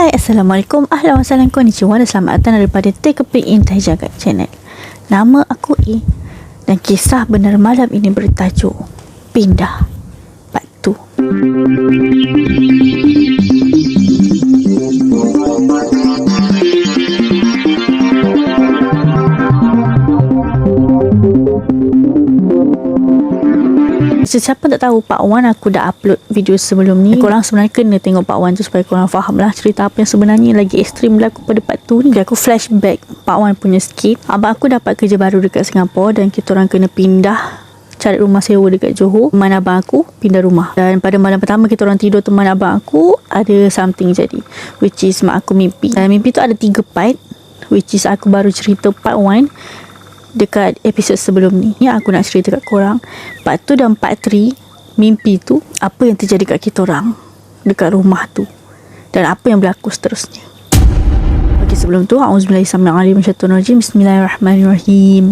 Hai, Assalamualaikum, ahlan wa sahlan, konnichiwa, dan selamat datang daripada Tekeping Intai Jagat Channel. Nama aku E dan kisah benar malam ini bertajuk Pindah Part 2. Siapa tak tahu Part 1 aku dah upload video sebelum ni. Korang sebenarnya kena tengok Part 1 tu supaya korang faham lah cerita apa yang sebenarnya lagi ekstrim berlaku pada Part 2 ni. Aku flashback Part 1 punya sikit. Abang aku dapat kerja baru dekat Singapura dan kita orang kena pindah, cari rumah sewa dekat Johor. Teman abang aku pindah rumah, dan pada malam pertama kita orang tidur, teman abang aku ada something jadi, which is mak aku mimpi. Dan mimpi tu ada 3 part, which is aku baru cerita Part 1 dekat episod sebelum ni. Ni aku nak cerita kat korang Part 2 dan Part 3. Mimpi tu, apa yang terjadi kat kita orang dekat rumah tu, dan apa yang berlaku seterusnya. Okay, sebelum tu, a'udzubillahi minasyaitonir rajim. Bismillahirrahmanirrahim.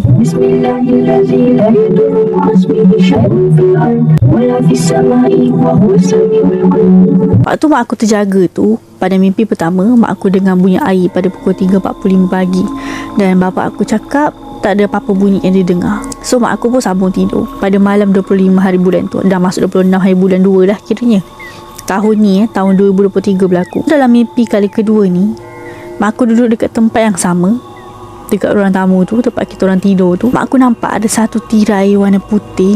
Waktu mak aku terjaga tu, pada mimpi pertama, mak aku dengar bunyi air pada pukul 3.45 pagi. Dan bapa aku cakap tak ada apa-apa bunyi yang dia dengar. So mak aku pun sambung tidur. Pada malam 25 hari bulan tu, dah masuk 26 hari bulan 2 dah kiranya. Tahun ni tahun 2023 berlaku. Dalam mimpi kali kedua ni, mak aku duduk dekat tempat yang sama, dekat ruang tamu tu, tempat kita orang tidur tu. Mak aku nampak ada satu tirai warna putih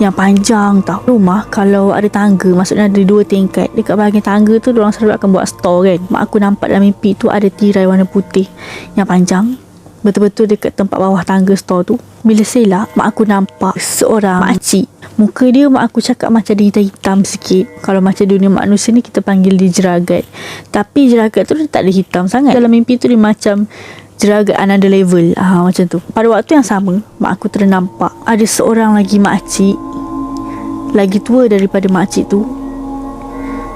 yang panjang tau. Rumah kalau ada tangga, maksudnya ada 2 tingkat. Dekat bahagian tangga tu, diorang selalu akan buat store kan. Mak aku nampak dalam mimpi tu ada tirai warna putih yang panjang, betul-betul dekat tempat bawah tangga store tu. Bila selak, mak aku nampak seorang makcik. Muka dia, mak aku cakap macam dia hitam-hitam sikit. Kalau macam dunia manusia ni kita panggil dia jeragat, tapi jeragat tu dia tak ada hitam sangat. Dalam mimpi tu dia macam jeragat another level, macam tu. Pada waktu yang sama, mak aku ternampak ada seorang lagi makcik, lagi tua daripada makcik tu,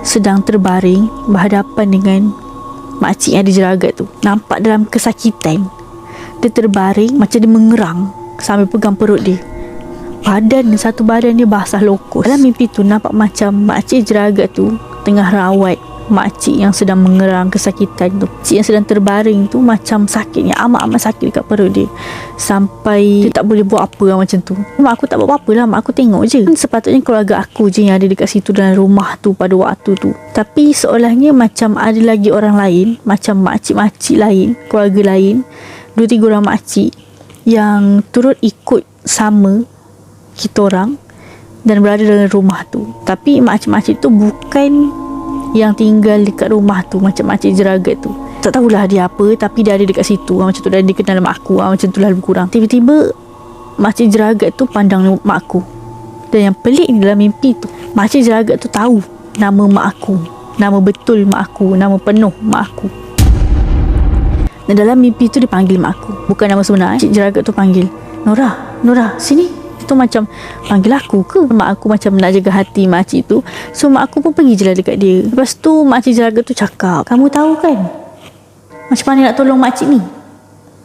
sedang terbaring berhadapan dengan makcik yang ada jeragat tu. Nampak dalam kesakitan. Dia terbaring macam dia mengerang sambil pegang perut dia. Satu badan dia basah lokos. Dalam mimpi tu nampak macam makcik jeragat tu tengah rawat makcik yang sedang mengerang kesakitan tu. Makcik yang sedang terbaring tu macam sakitnya, amat-amat sakit dekat perut dia, sampai dia tak boleh buat apa macam tu. Mak aku tak buat apa-apa lah, mak aku tengok je. Sepatutnya keluarga aku je yang ada dekat situ dalam rumah tu pada waktu tu. Tapi seolahnya macam ada lagi orang lain, macam makcik-makcik lain, keluarga lain, 2-3 orang makcik yang turut ikut sama kita orang dan berada dalam rumah tu. Tapi makcik-makcik tu bukan yang tinggal dekat rumah tu, macam makcik jeragat tu. Tak tahulah dia apa, tapi dia ada dekat situ, macam tu. Dan dia kenal mak aku, macam tu lah lebih kurang. Tiba-tiba makcik jeragat tu pandang mak aku. Dan yang pelik ni, dalam mimpi tu, makcik jeragat tu tahu nama mak aku, nama betul mak aku, nama penuh mak aku. Dan dalam mimpi tu dia panggil mak aku, bukan nama sebenar. Makcik jeragat tu panggil, Nora, sini. Itu macam panggil aku ke? Mak aku macam nak jaga hati makcik tu. So mak aku pun pergi je lah dekat dia. Lepas tu makcik jeragat tu cakap, kamu tahu kan macam mana nak tolong makcik ni?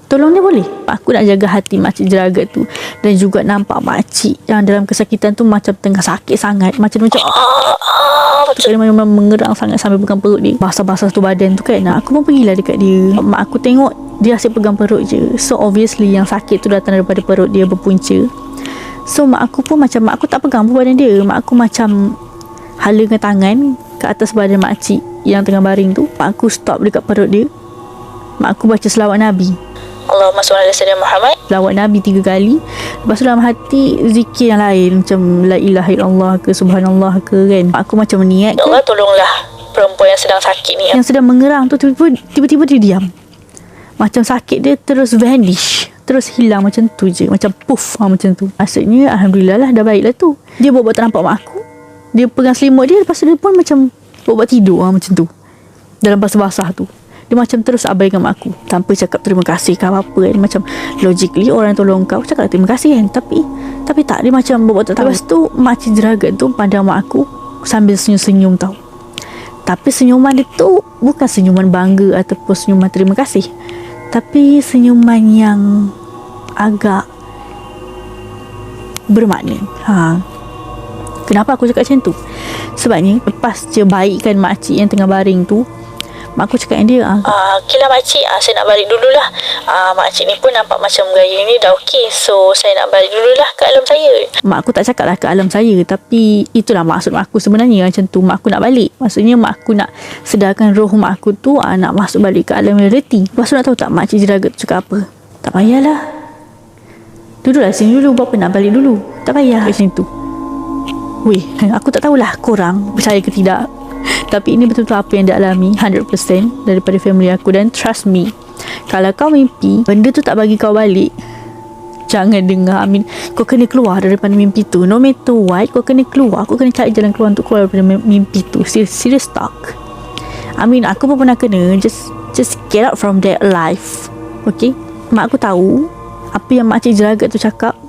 Tolong dia boleh? Mak aku nak jaga hati makcik jeragat tu. Dan juga nampak makcik yang dalam kesakitan tu macam tengah sakit sangat, macam dia memang mengerang sangat sambil pegang perut dia. Basah-basah tu badan tu kan. Aku pun pergilah dekat dia. Mak aku tengok dia asyik pegang perut je. So obviously yang sakit tu datang daripada perut dia berpunca. So mak aku pun macam, mak aku tak pegang pun badan dia. Mak aku macam hala dengan tangan ke atas badan makcik yang tengah baring tu. Mak aku stop dekat perut dia. Mak aku baca selawat Nabi, Allahumma salli ala sayyidina Muhammad. Selawat Nabi 3 kali. Lepas tu dalam hati zikir yang lain, macam la ilaha illallah ke subhanallah ke kan. Mak aku macam niat, Allah tolonglah perempuan yang sedang sakit ni, yang sedang mengerang tu. Tiba-tiba dia diam. Macam sakit dia terus vanish, terus hilang macam tu je, macam puff, macam tu. Maksudnya alhamdulillah lah, dah baik lah tu. Dia buat tak nampak mak aku. Dia pegang selimut dia, lepas tu dia pun macam buat tidur macam tu, dalam basah-basah tu. Dia macam terus abaikan mak aku, tanpa cakap terima kasih ke apa-apa kan. Macam logically orang yang tolong kau cakap terima kasih kan, tapi tak, dia macam buat tak tahu. Lepas tu makcik jeragat tu pandang mak aku sambil senyum-senyum tau. Tapi senyuman dia tu bukan senyuman bangga ataupun senyuman terima kasih, tapi senyuman yang agak bermakna. Kenapa aku cakap macam tu? Sebabnya lepas je baikkan makcik yang tengah baring tu, Mak aku cakap dengan dia, okey lah makcik, saya nak balik dululah. Makcik ni pun nampak macam gaya ni dah okey, so saya nak balik dululah ke alam saya. Mak aku tak cakap lah ke alam saya, tapi itulah maksud mak aku sebenarnya. Macam tu, mak aku nak balik. Maksudnya mak aku nak sedarkan roh mak aku tu, nak masuk balik ke alam reality. Lepas tu nak tahu tak makcik jeragat tu cakap apa? Tak payahlah, duduklah sini dulu, buat apa nak balik dulu, tak payah. Macam tu. Weh, aku tak tahulah korang percaya ke tidak, tapi ini betul-betul apa yang dia alami 100% daripada family aku. Dan trust me, kalau kau mimpi benda tu tak bagi kau balik, jangan dengar. Kau kena keluar daripada mimpi tu. No matter what, kau kena keluar. Kau kena cari jalan keluar untuk keluar daripada mimpi tu. Serious talk. Aku pun pernah kena. Just get out from that life. Okay. Mak aku tahu apa yang makcik jeragat tu cakap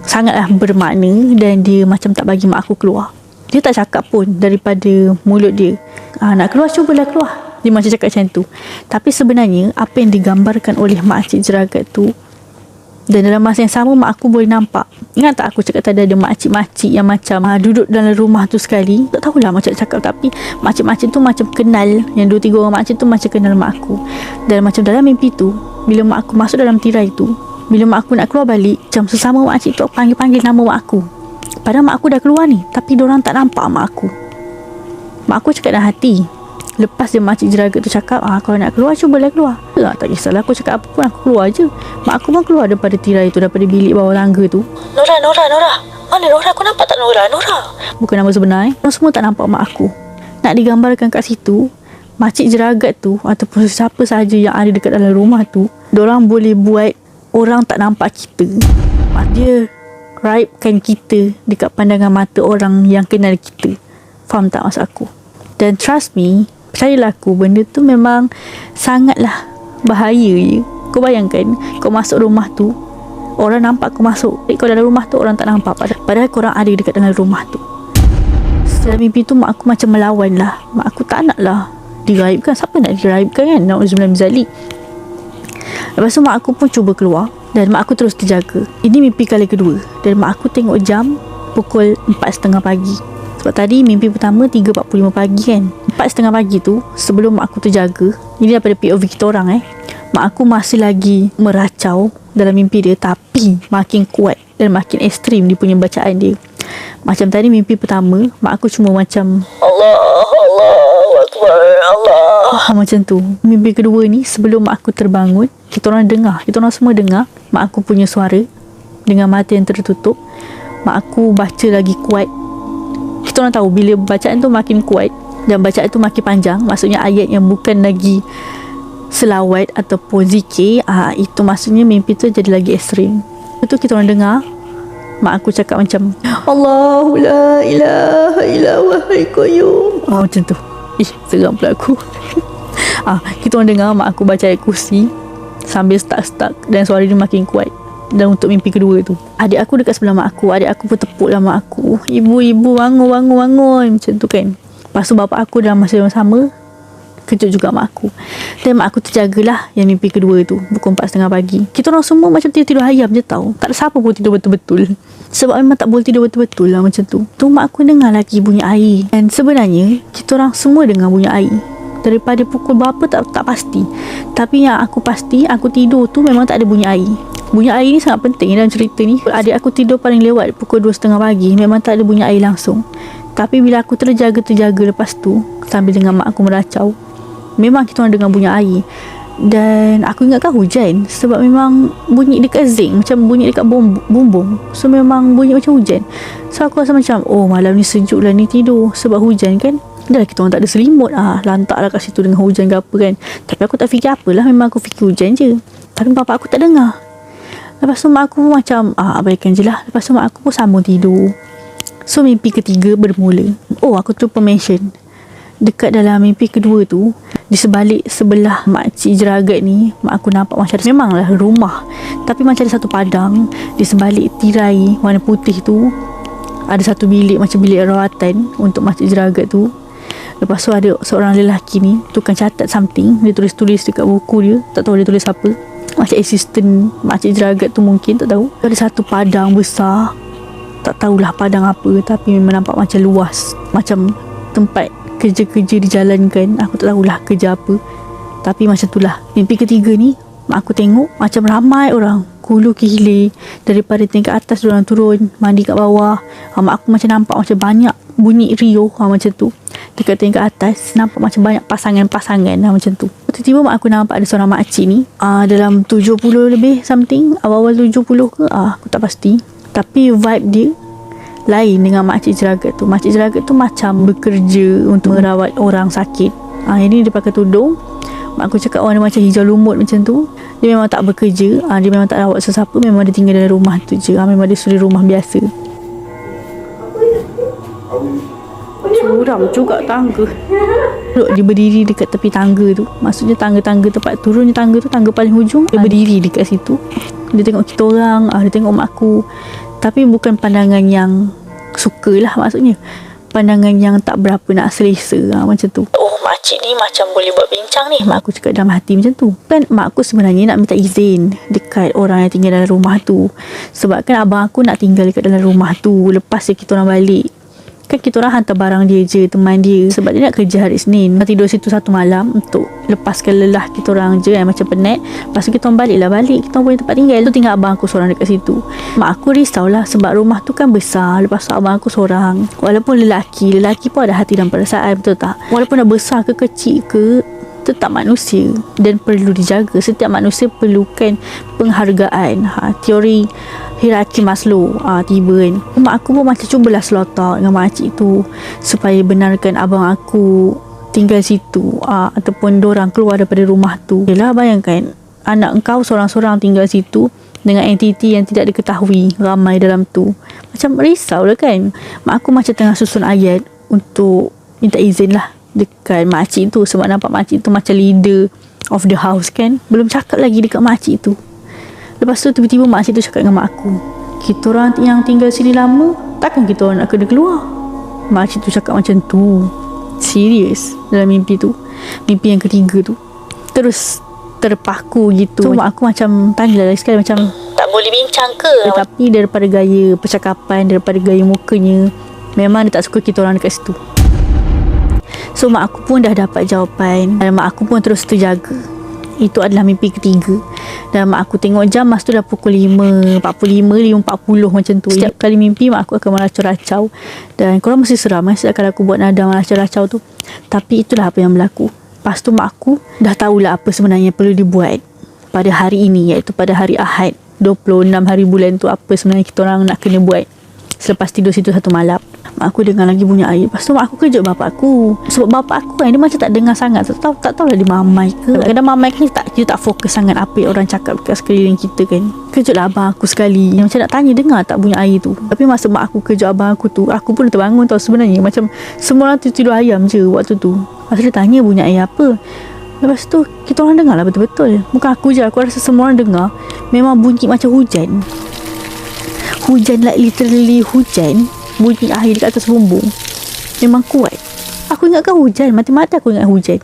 sangatlah bermakna, dan dia macam tak bagi mak aku keluar. Dia tak cakap pun daripada mulut dia, nak keluar, cubalah keluar. Dia macam cakap macam tu. Tapi sebenarnya apa yang digambarkan oleh makcik jeragat tu, dan dalam masa yang sama mak aku boleh nampak. Ingat tak aku cakap tadi ada makcik-makcik yang macam duduk dalam rumah tu sekali. Tak tahulah macam cakap, tapi makcik-makcik tu macam kenal. Yang 2-3 orang makcik tu macam kenal mak aku. Dan macam dalam mimpi tu, bila mak aku masuk dalam tirai tu, bila mak aku nak keluar balik, macam sesama makcik tu panggil-panggil nama mak aku. Padahal mak aku dah keluar ni, tapi diorang tak nampak mak aku. Mak aku cakap dalam hati, lepas dia makcik jeragat tu cakap, kalau nak keluar, cubalah keluar. Tak kisahlah aku cakap apa pun, aku keluar je. Mak aku pun keluar daripada tirai tu, daripada bilik bawah tangga tu. Nora. Mana Nora? Aku nampak tak Nora? Bukan nama sebenar. Orang semua tak nampak mak aku. Nak digambarkan kat situ, makcik jeragat tu ataupun siapa sahaja yang ada dekat dalam rumah tu, diorang boleh buat orang tak nampak kita. Dia raibkan kita dekat pandangan mata orang yang kenal kita. Faham tak maksud aku? Dan trust me, percayalah aku, benda tu memang sangatlah bahaya je. Kau bayangkan, kau masuk rumah tu, orang nampak kau masuk. Kau dalam rumah tu, orang tak nampak. Padahal korang ada dekat dalam rumah tu. Setelah mimpi tu, mak aku macam melawan lah. Mak aku tak nak lah diraibkan. Siapa nak diraibkan kan? Na'udzubillah min zalik. Lepas tu mak aku pun cuba keluar, dan mak aku terus terjaga. Ini mimpi kali kedua, dan mak aku tengok jam pukul 4.30 pagi. Sebab tadi mimpi pertama 3.45 pagi kan. 4.30 pagi tu, sebelum mak aku terjaga, ini daripada POV kita orang mak aku masih lagi meracau dalam mimpi dia, tapi makin kuat dan makin ekstrim dia punya bacaan dia. Macam tadi mimpi pertama, mak aku cuma macam Allahu Akbar, Allah, macam tu. Mimpi kedua ni, sebelum mak aku terbangun, kita orang semua dengar mak aku punya suara dengan mata yang tertutup. Mak aku baca lagi kuat. Kita orang tahu bila bacaan tu makin kuat dan bacaan tu makin panjang, maksudnya ayat yang bukan lagi selawat ataupun zikir, itu maksudnya mimpi tu jadi lagi ekstrim. Itu kita orang dengar mak aku cakap macam Allahu la ilaha illa huwal qayyum, macam tu. Seram pula aku. Kita orang dengar mak aku baca ayat kursi sambil stuck dan suara dia makin kuat. Dan untuk mimpi kedua tu, adik aku dekat sebelah mak aku. Adik aku pun tepuklah mak aku, ibu bangun, macam tu kan. Lepas tu bapak aku dalam masa yang sama kejut juga mak aku. Dan mak aku terjagalah yang mimpi kedua tu pukul 4.30 pagi. Kita orang semua macam tidur ayam je tau. Tak ada siapa pun tidur betul-betul, sebab memang tak boleh tidur betul-betul lah macam tu. Tu mak aku dengar lagi bunyi air. Dan sebenarnya kita orang semua dengar bunyi air. Daripada pukul berapa tak pasti, tapi yang aku pasti, aku tidur tu memang tak ada bunyi air. Bunyi air ni sangat penting dalam cerita ni. Adik aku tidur paling lewat pukul 2.30 pagi, memang tak ada bunyi air langsung. Tapi bila aku terjaga lepas tu, sambil dengar mak aku meracau, memang kita orang dengar bunyi air. Dan aku ingatkan hujan, sebab memang bunyi dekat zinc, macam bunyi dekat bumbung. So memang bunyi macam hujan. So aku rasa macam, malam ni sejuk lah ni tidur, sebab hujan kan. Dah kita orang tak ada selimut, lantak lah kat situ dengan hujan ke apa kan. Tapi aku tak fikir apalah, memang aku fikir hujan je. Tapi bapak aku tak dengar. Lepas tu mak aku macam abaikan je lah. Lepas tu mak aku pun sambung tidur. So mimpi ketiga bermula. Aku terlupa mention, dekat dalam mimpi kedua tu, di sebelah makcik jeragat ni, mak aku nampak macam ada, memanglah rumah, tapi macam ada satu padang. Di sebalik tirai warna putih tu, ada satu bilik macam bilik rawatan untuk makcik jeragat tu. Lepas tu ada seorang lelaki ni tukang catat something. Dia tulis-tulis dekat buku dia, tak tahu dia tulis apa. Macam assistant makcik jeragat tu mungkin, tak tahu. Ada satu padang besar, tak tahulah padang apa, tapi memang nampak macam luas, macam tempat kerja-kerja dijalankan. Aku tak tahulah kerja apa, tapi macam tu lah. Mimpi ketiga ni, mak aku tengok macam ramai orang hulu ke hilir, daripada tingkat atas diorang turun mandi kat bawah. Mak aku macam nampak macam banyak bunyi rio macam tu. Dekat tingkat atas nampak macam banyak pasangan-pasangan macam tu. Tiba-tiba mak aku nampak ada seorang makcik ni, dalam 70 lebih something, awal-awal 70 ke, aku tak pasti. Tapi vibe dia lain dengan makcik jeragat tu. Makcik jeragat tu macam bekerja untuk merawat orang sakit. Ini dia pakai tudung. Mak aku cakap orang dia macam hijau lumut macam tu. Dia memang tak bekerja, dia memang tak rawat sesiapa, memang dia tinggal dalam rumah tu je. Memang dia suri rumah biasa. Curam juga tangga. Dia berdiri dekat tepi tangga tu. Maksudnya tangga-tangga tempat turun tangga tu, tangga paling hujung. Dia berdiri dekat situ. Dia tengok kita orang, dia tengok mak aku. Tapi bukan pandangan yang suka lah, maksudnya pandangan yang tak berapa nak selesa macam tu. Oh, makcik ni macam boleh buat bincang ni, mak aku cakap dalam hati macam tu. Kan mak aku sebenarnya nak minta izin dekat orang yang tinggal dalam rumah tu. Sebab kan abang aku nak tinggal dekat dalam rumah tu lepas kita orang balik. Kan kita orang hantar barang dia je, teman dia. Sebab dia nak kerja hari Isnin, tidur situ satu malam untuk lepaskan lelah kita orang je yang macam penat. Lepas tu kita orang balik. Kita orang punya tempat tinggal tu tinggal abang aku seorang dekat situ. Mak aku risaulah sebab rumah tu kan besar. Lepas tu abang aku seorang, walaupun lelaki pun ada hati dan perasaan, betul tak? Walaupun dah besar ke kecil ke, tetap manusia dan perlu dijaga. Setiap manusia perlukan penghargaan. Teori hierarki Maslow tiba kan. Mak aku pun macam cubalah selotak dengan makcik tu supaya benarkan abang aku tinggal situ, ataupun dorang keluar daripada rumah tu. Yelah, bayangkan anak engkau seorang-seorang tinggal situ dengan entiti yang tidak diketahui ramai dalam tu. Macam risau lah kan. Mak aku macam tengah susun ayat untuk minta izin lah dekat makcik tu. Sebab nampak makcik tu macam leader of the house kan. Belum cakap lagi dekat makcik tu. Lepas tu tiba-tiba makcik tu cakap dengan mak aku, kita orang yang tinggal sini lama, takkan kita orang nak kena keluar? Makcik tu cakap macam tu. Serius dalam mimpi tu. Mimpi yang ketiga tu. Terus terpaku gitu. So mak aku macam tanya lah sekali, macam tak boleh bincang ke? Tapi daripada gaya percakapan, daripada gaya mukanya, memang dia tak suka kita orang dekat situ. So mak aku pun dah dapat jawapan, dan mak aku pun terus terjaga. Itu adalah mimpi ketiga. Dan mak aku tengok jam, masa tu dah pukul 5.45, 5.40 macam tu. Setiap kali mimpi mak aku akan meracau-racau. Dan korang mesti seram kalau aku buat nada meracau-racau tu. Tapi itulah apa yang berlaku. Lepas tu mak aku dah tahulah apa sebenarnya perlu dibuat pada hari ini, iaitu pada hari Ahad 26 hari bulan tu. Apa sebenarnya kita orang nak kena buat selepas tidur situ satu malam. Mak aku dengar lagi bunyi air. Lepas tu mak aku kejut bapak aku. Sebab bapak aku kan, dia macam tak dengar sangat. Tak tahulah dia mamai ke. Kadang-kadang mamai kan kita tak fokus sangat apa yang orang cakap dekat sekeliling kita kan. Kejutlah abang aku sekali. Macam nak tanya, dengar tak bunyi air tu. Tapi masa mak aku kejut abang aku tu, aku pun terbangun tau sebenarnya. Macam semua orang tidur ayam je waktu tu. Masa dia tanya bunyi air apa. Lepas tu kita orang dengar lah betul-betul. Bukan aku je, aku rasa semua orang dengar. Memang bunyi macam hujan. Hujan, like literally hujan. Bunyi air dekat atas bumbung memang kuat. Aku ingatkan hujan, mati-mati aku ingat hujan.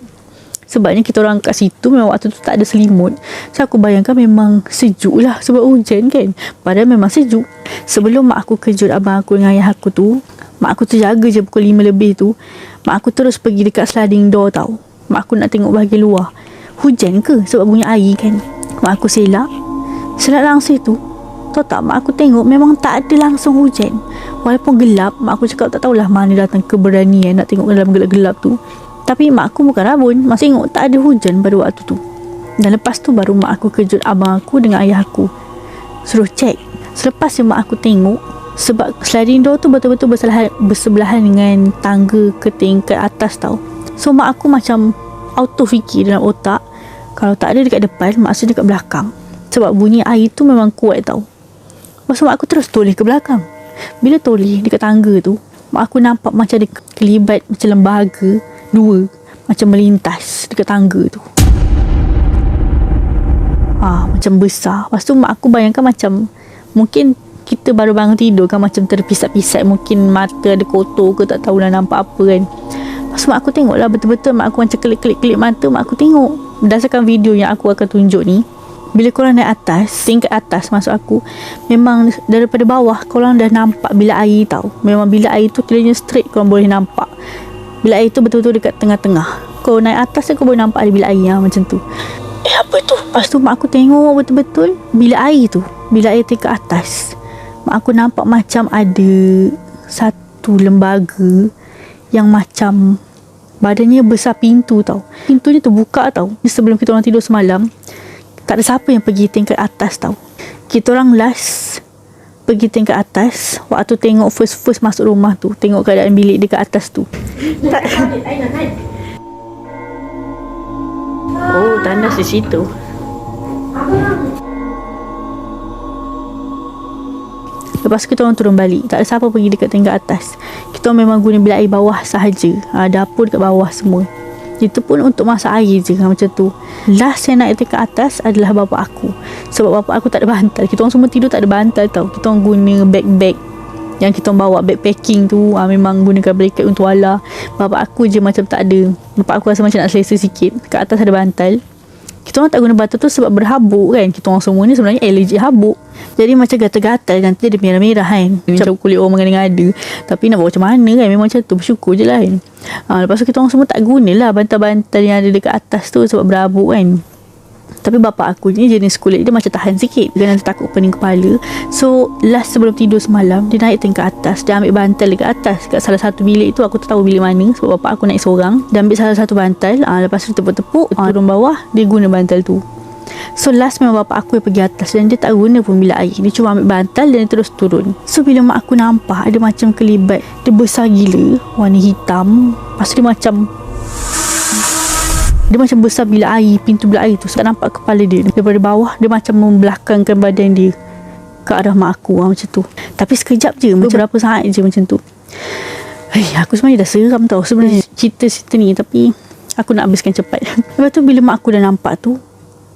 Sebabnya kita orang kat situ memang waktu tu tak ada selimut. So aku bayangkan memang sejuk lah sebab hujan kan. Padahal memang sejuk. Sebelum mak aku kejut abang aku dengan ayah aku tu, mak aku terjaga je pukul 5 lebih tu. Mak aku terus pergi dekat sliding door tau. Mak aku nak tengok bahagian luar, hujan ke sebab bunyi air kan. Mak aku selak langsung tu. Tahu tak, mak aku tengok memang tak ada langsung hujan. Walaupun gelap, mak aku cakap tak tahulah mana datang keberanian nak tengok dalam gelap-gelap tu. Tapi mak aku bukan rabun, masih tengok tak ada hujan pada waktu tu. Dan lepas tu baru mak aku kejut abang aku dengan ayah aku, suruh cek. Selepas yang mak aku tengok, sebab sliding door tu betul-betul bersebelahan dengan tangga ke tingkat atas tau. So mak aku macam auto fikir dalam otak, kalau tak ada dekat depan, maksudnya dekat belakang. Sebab bunyi air tu memang kuat tau. Lepas tu mak aku terus toleh ke belakang. Bila toleh dekat tangga tu, mak aku nampak macam ada kelibat macam lembaga dua, macam melintas dekat tangga tu. Macam besar. Lepas tu mak aku bayangkan macam mungkin kita baru bangun tidur kan, macam terpisat-pisat, mungkin mata ada kotor ke, tak tahulah nampak apa kan. Lepas tu mak aku tengok lah, betul-betul mak aku macam kelip-kelip mata. Mak aku tengok berdasarkan video yang aku akan tunjuk ni. Bila korang naik atas, tingkat atas maksud aku, memang daripada bawah korang dah nampak bilik air tau. Memang bilik air tu kiranya straight korang boleh nampak Bilik air tu betul-betul dekat tengah-tengah. Kau naik atas kau boleh nampak ada bilik air macam tu. Apa tu? Lepas tu mak aku tengok betul-betul bilik air tu. Bilik air tingkat atas. Mak aku nampak macam ada satu lembaga yang macam badannya besar pintu tau. Pintunya terbuka tau. Sebelum kita orang tidur semalam, tak ada siapa yang pergi tingkat atas tau. Kita orang last pergi tingkat atas waktu tengok first masuk rumah tu, tengok keadaan bilik dekat atas tu. Oh, tandas di situ. Lepas kita orang turun balik, tak ada siapa pergi dekat tingkat atas. Kita orang memang guna bilik air bawah sahaja. Dapur dekat bawah semua. Itu pun untuk masak air je macam tu. Last yang naik tingkat atas adalah bapak aku. Sebab bapak aku tak ada bantal. Kita orang semua tidur tak ada bantal tau. Kita orang guna bag yang kita orang bawa, backpacking tu. Memang gunakan blanket untuk wala. Bapak aku je macam tak ada. Bapak aku rasa macam nak selesa sikit. Kat atas ada bantal. Kita orang tak guna bantal tu sebab berhabuk kan. Kita orang semua ni sebenarnya allergic habuk. Jadi macam gatal-gatal, nanti dia merah-merah kan. Macam kulit orang mengada-ngada. Tapi nak buat macam mana kan. Memang macam tu, bersyukur je lah kan. Lepas tu kita orang semua tak gunalah bantal-bantal yang ada dekat atas tu sebab berhabuk kan. Tapi bapak aku ni jenis kulit dia macam tahan sikit. Dia nanti takut pening kepala. So last sebelum tidur semalam, dia naik tingkat atas. Dia ambil bantal dekat atas. Kat salah satu bilik tu, aku tak tahu bilik mana sebab bapak aku naik seorang. Dia ambil salah satu bantal. Lepas tu tepuk-tepuk, turun bawah, dia guna bantal tu. So last memang bapak aku yang pergi atas. Dan dia tak guna pun bilik air. Dia cuma ambil bantal dan dia terus turun. So bila mak aku nampak ada macam kelibat, dia besar gila, warna hitam. Lepas tu dia macam besar bilik air, pintu bilik air tu. So, tak nampak kepala dia. Daripada bawah, dia macam membelakangkan badan dia ke arah mak aku macam tu. Tapi sekejap je, macam berapa saat je macam tu. Aku sebenarnya dah seram tau sebenarnya cerita ni. Tapi aku nak habiskan cepat. Lepas tu bila mak aku dah nampak tu,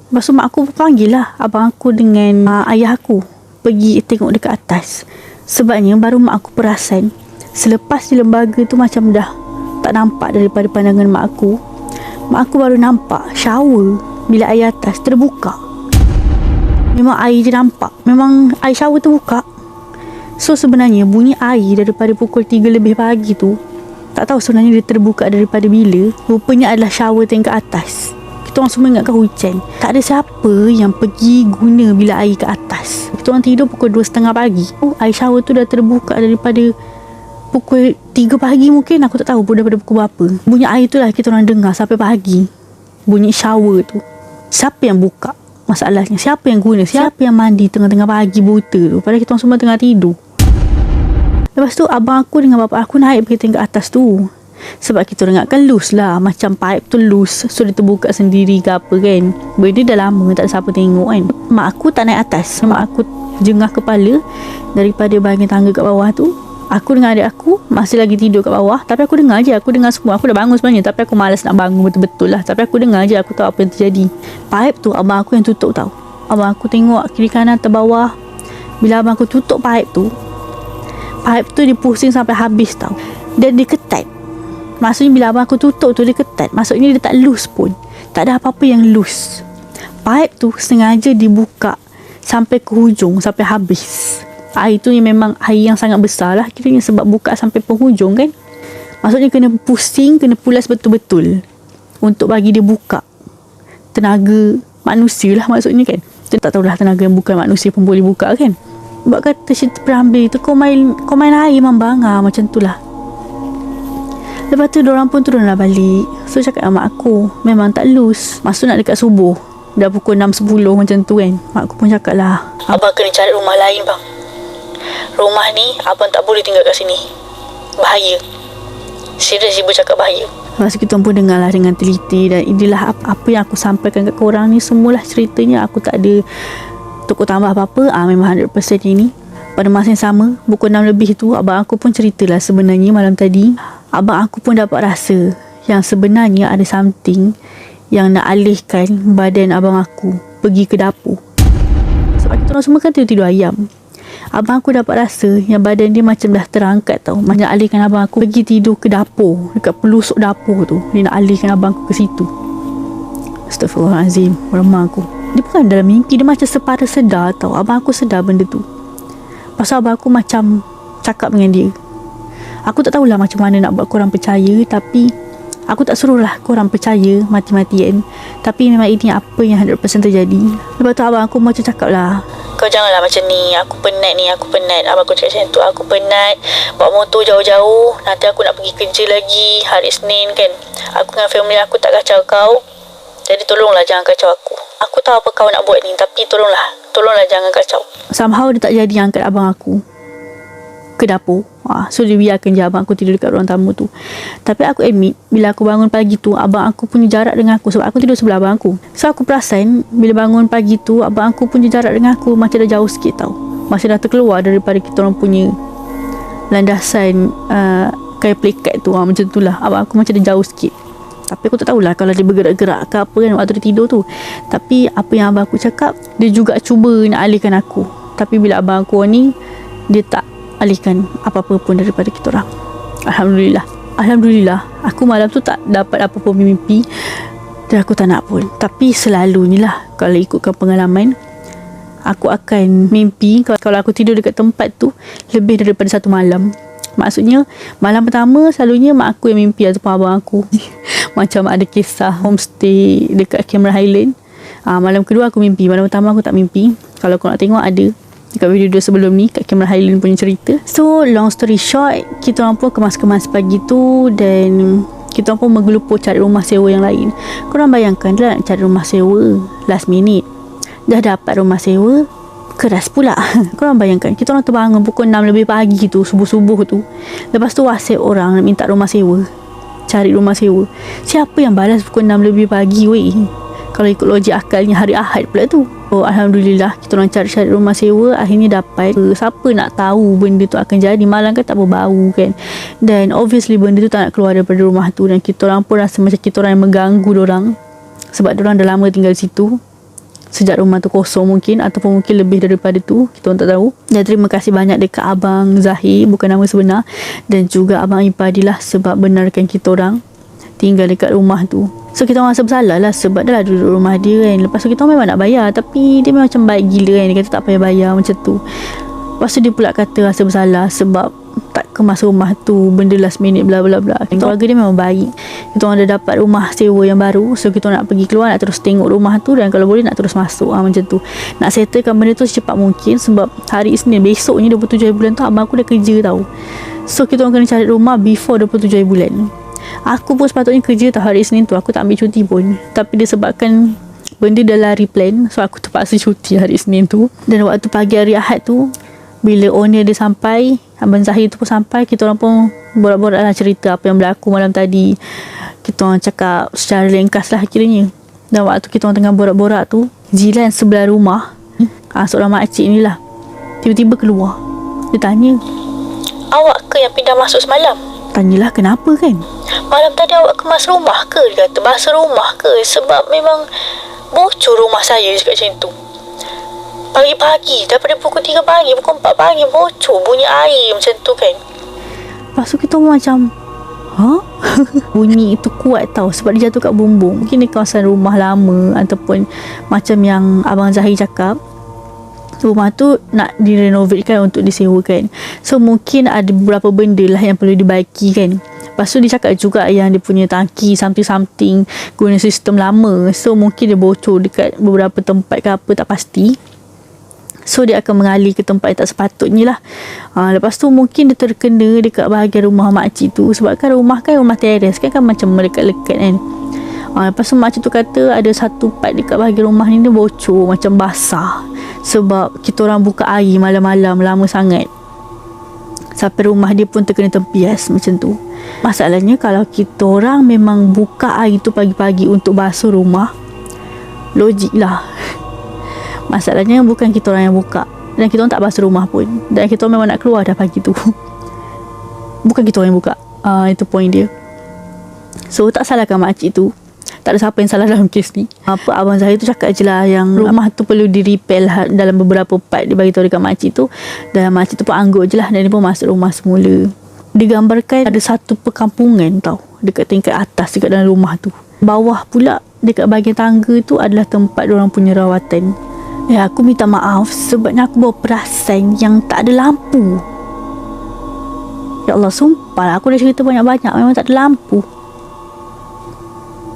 lepas tu mak aku panggil lah abang aku dengan ayah aku pergi tengok dekat atas. Sebabnya baru mak aku perasan, selepas di lembaga tu macam dah tak nampak daripada pandangan mak aku, mak aku baru nampak shower bilik air atas terbuka. Memang air je nampak. Memang air shower terbuka. So sebenarnya bunyi air daripada pukul 3 lebih pagi tu, tak tahu sebenarnya dia terbuka daripada bila. Rupanya adalah shower tingkat atas. Kita orang semua ingatkan hujan. Tak ada siapa yang pergi guna bilik air ke atas. Kita orang tidur pukul 2.30 pagi. Air shower tu dah terbuka daripada pukul 3 pagi mungkin. Aku tak tahu pun daripada pukul berapa. Bunyi air tu lah kita orang dengar sampai pagi. Bunyi shower tu. Siapa yang buka? Masalahnya siapa yang guna? Siapa yang mandi tengah-tengah pagi buta tu? Padahal kita orang semua tengah tidur. Lepas tu abang aku dengan bapak aku naik pergi tingkat atas tu. Sebab kita orang ingatkan loose lah. Macam pipe tu loose. So dia terbuka sendiri ke apa kan. Benda dah lama tak ada siapa tengok kan. Mak aku tak naik atas. Mak aku jengah kepala daripada bahagian tangga kat bawah tu. Aku dengan adik aku masih lagi tidur kat bawah. Tapi aku dengar je. Aku dengar semua. Aku dah bangun sebenarnya. Tapi aku malas nak bangun betul-betul lah. Tapi aku dengar je. Aku tahu apa yang terjadi. Pipe tu abang aku yang tutup tau. Abang aku tengok kiri kanan terbawah. Bila abang aku tutup pipe tu dia pusing sampai habis tau. Dan dia ketat. Maksudnya bila abang aku tutup tu dia ketat. Maksudnya dia tak loose pun. Tak ada apa-apa yang loose. Pipe tu sengaja dibuka sampai ke hujung, sampai habis. Air tu memang air yang sangat besar lah kiranya sebab buka sampai penghujung kan. Maksudnya kena pusing, kena pulas betul-betul untuk bagi dia buka. Tenaga manusia lah maksudnya kan. Kita tak tahulah tenaga yang bukan manusia pun boleh buka kan. Sebab kata cerita Perambil tu kau main air mambang macam tu lah. Lepas tu diorang pun turunlah balik. So cakap dengan mak aku, memang tak loose. Masuk nak dekat subuh, dah pukul 6.10 macam tu kan. Mak aku pun cakap lah, abang kena cari rumah lain bang. Rumah ni abang tak boleh tinggal kat sini. Bahaya. Serius ibu cakap bahaya. Lepas kita pun dengar lah dengan teliti. Dan inilah apa yang aku sampaikan kat korang ni. Semualah ceritanya. Aku tak ada tukar tambah apa-apa. Memang 100% ini. Pada masa yang sama, pukul 6 lebih tu, abang aku pun ceritalah sebenarnya malam tadi. Abang aku pun dapat rasa yang sebenarnya ada something yang nak alihkan badan abang aku pergi ke dapur. Sebab kita orang semua kan tidur ayam. Abang aku dapat rasa yang badan dia macam dah terangkat tau. Macam nak alihkan abang aku pergi tidur ke dapur. Dekat pelusuk dapur tu. Dia nak alihkan abang aku ke situ. Astaghfirullahalazim. Remah aku. Dia bukan dalam mimpi. Dia macam separa sedar tau. Abang aku sedar benda tu. Pasal abang aku macam cakap dengan dia. Aku tak tahulah macam mana nak buat korang percaya, tapi aku tak suruh lah korang percaya mati-matian. Tapi memang ini apa yang 100% terjadi. Lepas tu abang aku macam cakap lah, kau janganlah macam ni, aku penat ni, aku penat. Abang aku cakap macam tu, aku penat bawa motor jauh-jauh, nanti aku nak pergi kerja lagi hari Isnin kan. Aku dengan family aku tak kacau kau, jadi tolonglah jangan kacau aku. Aku tahu apa kau nak buat ni, tapi tolonglah jangan kacau. Somehow dia tak jadi angkat abang aku ke dapur. So dia biarkan je abang aku tidur dekat ruang tamu tu. Tapi aku admit, bila aku bangun pagi tu, abang aku punya jarak dengan aku, sebab aku tidur sebelah abang aku. So aku perasan bila bangun pagi tu, abang aku punya jarak dengan aku macam dah jauh sikit tau. Macam dah terkeluar daripada kita orang punya landasan kayak plekat tu. Macam tu lah, abang aku macam dah jauh sikit. Tapi aku tak tahulah kalau dia bergerak-gerak ke apa kan waktu dia tidur tu. Tapi apa yang abang aku cakap, dia juga cuba nak alihkan aku. Tapi bila abang aku ni, dia tak alihkan apa-apa pun daripada kita orang. Alhamdulillah, aku malam tu tak dapat apa-apa mimpi, dan aku tak nak pun. Tapi selalunya lah, kalau ikutkan pengalaman, aku akan mimpi kalau aku tidur dekat tempat tu lebih daripada satu malam. Maksudnya malam pertama selalunya mak aku yang mimpi ataupun abang aku. Macam ada kisah homestay dekat Cameron Highland. Malam kedua aku mimpi, malam pertama aku tak mimpi. Kalau kau nak tengok, ada dekat video sebelum ni kat Cameron Highland punya cerita. So long story short, kita orang pun kemas-kemas pagi tu, dan kita orang pun menggelupur cari rumah sewa yang lain. Korang bayangkan lah nak cari rumah sewa last minute, dah dapat rumah sewa keras pula. Korang bayangkan, kita orang terbangun pukul 6 lebih pagi tu, subuh-subuh tu. Lepas tu WhatsApp orang nak minta rumah sewa, cari rumah sewa. Siapa yang balas pukul 6 lebih pagi weh? Kalau ikut logik akalnya hari Ahad pula tu. Oh, Alhamdulillah, kita orang cari rumah sewa, akhirnya dapat. Siapa nak tahu benda tu akan jadi? Malam kan tak berbau kan. Dan obviously benda tu tak nak keluar daripada rumah tu. Dan kita orang pun rasa macam kita orang yang mengganggu dorang, sebab dorang dah lama tinggal situ, sejak rumah tu kosong mungkin, ataupun mungkin lebih daripada tu, kita orang tak tahu. Dan terima kasih banyak dekat Abang Zahir, bukan nama sebenar, dan juga Abang Ipadilah sebab benarkan kita orang tinggal dekat rumah tu. So kita orang rasa bersalah lah, sebab dah lah duduk rumah dia kan. Lepas tu kita orang memang nak bayar, tapi dia memang macam baik gila kan. Dia kata tak payah bayar macam tu. Lepas tu dia pula kata rasa bersalah sebab tak kemas rumah tu, benda last minute bla bla bla. Keluarga dia memang baik. Kita orang dah dapat rumah sewa yang baru, so kita nak pergi keluar, nak terus tengok rumah tu, dan kalau boleh nak terus masuk macam tu. Nak settlekan benda tu secepat mungkin, sebab hari Isnin besoknya 27 hari bulan tu abang aku dah kerja tau. So kita orang kena cari rumah before 27 hari bulan. Aku pun sepatutnya kerja tau hari Isnin tu, aku tak ambil cuti pun, tapi disebabkan benda dah lari plan, so aku terpaksa cuti hari Isnin tu. Dan waktu pagi hari Ahad tu, bila owner dia sampai, Abang Zahir tu pun sampai, kita orang pun borak-borak lah cerita apa yang berlaku malam tadi. Kita orang cakap secara ringkas lah kiranya. Dan waktu kita orang tengah borak-borak tu, jiran sebelah rumah, seorang makcik ni lah, tiba-tiba keluar. Dia tanya, awak ke yang pindah masuk semalam? Tanyalah kenapa kan. Malam tadi awak kemas rumah ke? Dia kata basuh rumah ke? Sebab memang bocor rumah saya, cakap macam tu. Pagi-pagi, daripada pukul 3 pagi, pukul 4 pagi bocor bunyi air macam tu kan. Lepas tu kita macam, bunyi itu kuat tau, sebab dia jatuh kat bumbung. Mungkin di kawasan rumah lama, ataupun macam yang Abang Zahir cakap, rumah tu nak direnovatekan untuk disewakan. So mungkin ada beberapa benda lah yang perlu dibaiki kan. Lepas tu dia cakap juga yang dia punya tangki something guna sistem lama, so mungkin dia bocor dekat beberapa tempat ke apa, tak pasti. So dia akan mengalir ke tempat yang tak sepatutnya lah. Lepas tu mungkin dia terkena dekat bahagian rumah makcik tu, sebab kan rumah teres kan macam melekat-lekat kan. Lepas tu makcik tu kata ada satu part dekat bahagian rumah ni dia bocor, macam basah, sebab kita orang buka air malam-malam lama sangat, sampai rumah dia pun terkena tempias macam tu. Masalahnya kalau kita orang memang buka air tu pagi-pagi untuk basuh rumah, logik lah. Masalahnya bukan kita orang yang buka, dan kita orang tak basuh rumah pun, dan kita orang memang nak keluar dah pagi tu. Bukan kita orang yang buka. Itu point dia. So tak salahkan makcik tu, tak ada siapa yang salah dalam kes ni. Apa Abang Zahir tu cakap je lah yang rumah tu perlu di-repair dalam beberapa part. Dia bagi tahu dekat makcik tu, dan makcik tu pun anggut je lah, dan dia pun masuk rumah semula. Digambarkan ada satu perkampungan tau dekat tingkat atas, dekat dalam rumah tu. Bawah pula dekat bahagian tangga tu adalah tempat diorang punya rawatan. Aku minta maaf sebabnya aku bawa perasan yang tak ada lampu. Ya Allah, sumpah lah, aku dah cerita banyak-banyak, memang tak ada lampu.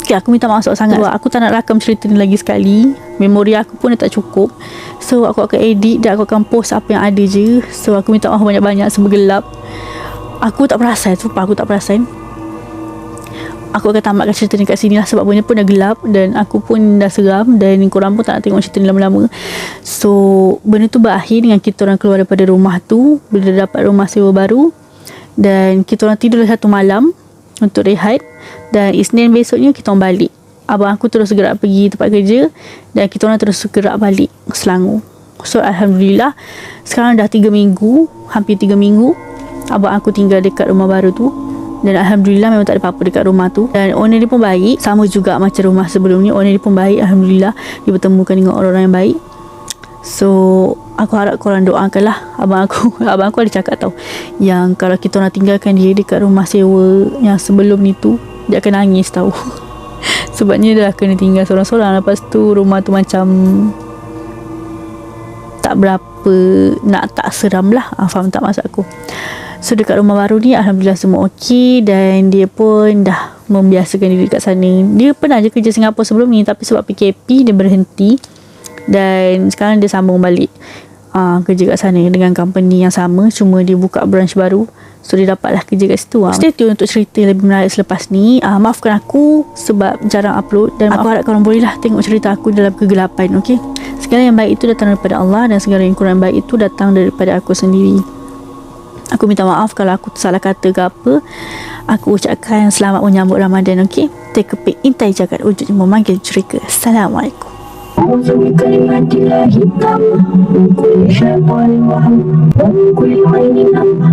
Okay, aku minta maaf sangat sebab aku tak nak rakam cerita ni lagi sekali. Memori aku pun dah tak cukup. So aku akan edit dan aku akan post apa yang ada je. So aku minta maaf banyak-banyak sebab gelap. Aku tak perasan, sumpah aku tak perasan. Aku akan tamatkan cerita ni kat sini lah sebab benda pun dah gelap dan aku pun dah seram dan korang pun tak nak tengok cerita ni lama-lama. So benda tu berakhir dengan kita orang keluar daripada rumah tu bila dapat rumah sewa baru, dan kita orang tidur satu malam untuk rehat, dan Isnin besoknya kita orang balik. Abang aku terus gerak pergi tempat kerja dan kita orang terus gerak balik Selangor. So Alhamdulillah sekarang dah 3 minggu, hampir 3 minggu abang aku tinggal dekat rumah baru tu, dan Alhamdulillah memang tak ada apa-apa dekat rumah tu, dan owner dia pun baik, sama juga macam rumah sebelum ni. Owner dia pun baik, Alhamdulillah, dia bertemukan dengan orang-orang yang baik. So aku harap korang doakan lah abang aku. Abang aku ada cakap tau, yang kalau kita orang tinggalkan dia dekat rumah sewa yang sebelum ni tu, dia akan nangis tau. Sebabnya dah kena tinggal seorang-seorang. Lepas tu rumah tu macam tak berapa nak, tak seram lah. Faham tak maksud aku? So dekat rumah baru ni Alhamdulillah semua okey, dan dia pun dah membiasakan diri kat sana. Dia pernah je kerja Singapura sebelum ni, tapi sebab PKP dia berhenti dan sekarang dia sambung balik kerja kat sana dengan company yang sama, cuma dia buka branch baru. So dia dapatlah kerja kat situ. Stay tune untuk cerita lebih menarik selepas ni. Maafkan aku sebab jarang upload, dan aku harap korang bolehlah tengok cerita aku dalam kegelapan. Okay, segala yang baik itu datang daripada Allah, dan segala yang kurang baik itu datang daripada aku sendiri. Aku minta maaf kalau aku salah kata ke apa. Aku ucapkan selamat menyambut Ramadan. Okay, take a peek, intai jagat wujudnya memanggil cerita. Assalamualaikum. أعوذ بكلمات الله التامة من كل شيطان وهم ومن كل عين لامة.